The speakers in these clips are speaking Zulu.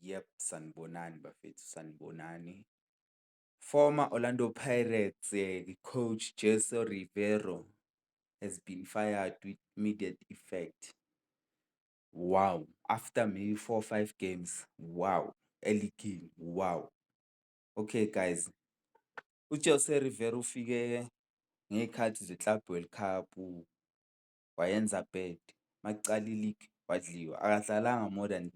Yep, sanibonani bafethu, sanibonani. Former Orlando Pirates coach Jose Rivero has been fired with immediate effect. Wow. After maybe 4 or 5 games. Wow. Early game. Wow. Okay, guys. uJose Rivero ufike ngey'khathi ze-Club World Cup, wayenza bad. Makucala i-league wadliwa. Akadlalanga more than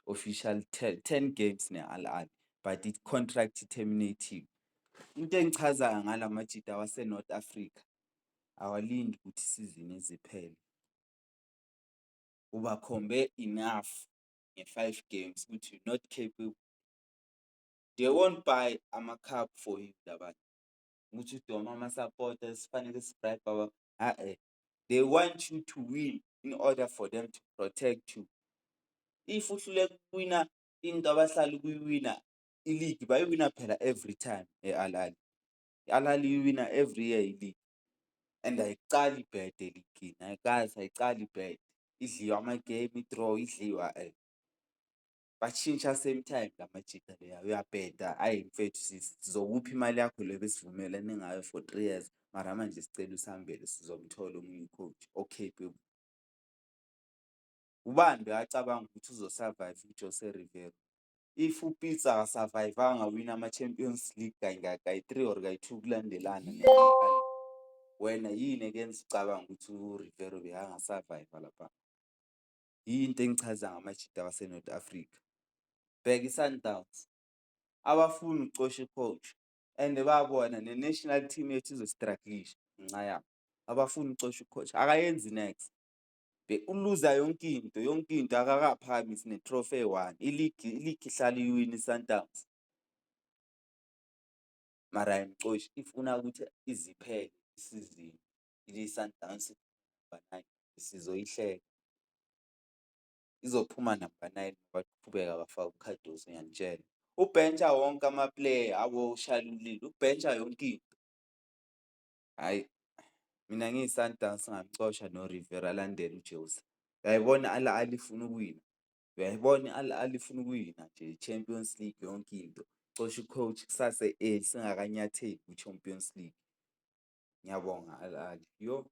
official 10 games ne-Al Ahly, but i-contract terminative. Into engichazayo ngala majida wase-North Africa, awalindi ukuthi isizini iziphele. Ubakhombe enough nge-5 games ukuthi you're not capable. They won't buy ama-cup for you labantu. Ukuthi udoma ama-supporters fanele sibribe they want you to win in order for them to protect you. If uhluleka ukuwina into abahlala ukuyiwina, i-league bayiwina phela every time e-Al Ahly. I-Al Ahly iwina every year i-league. And ayicali i-bad eligini, ayicali i-bad. Idliwa ama-game, i-draw idliwa bashintsha same time la majita leya, uyabheda. Ayi mfethu sizokupha imali yakho le besivumelane ngayo for 3 years, mara manje sicela usihambele sizomthola omunye u-coach o-capable. Ubani bekacabanga ukuthi uzo-survive uJose Rivero? If uPitso akasurvive-anga wina ama-Champions League kayi-3 or kayi-2 kulandelana wena yini ekwenza ucabanga ukuthi uRivero bekangasurvive lapha? Yinto engichaza ngamajita wase-North Africa. Bheka i-Sundowns, abafuni ukucosha i-coach and babona ne-national team yethu izo-strugglisha ngenxa yabo. Abafuni ukucosha i-coach, akayenzi next. Uluza yonke into akakaphakamisi ne-trophy eyi-1. I-league ihlala iwina i-Sundowns. Mara ayimcoshi, ifuna ukuthi iziphele isizini. I-Sundowns number 9 sizoyihleka. Izophuma number 9 baqhubeka bafaka uKhadoso ngiyanitshela. Ubhentsha wonke ama-player, ushalulile, ubhentsha yonke into. Hhayi, mina ngiyi-Sundowns ngamcosha no-Rivero alandele uJose. Uyayibona i-Al Ahly ifuna ukuwina. Uyayibona i-Al Ahly ifuna ukuwina nje i-Champions League yonke into. Cosha i-coach kusase singakayanyatheli ku-Champions League. Ngiyabonga Al Ahly. Yo.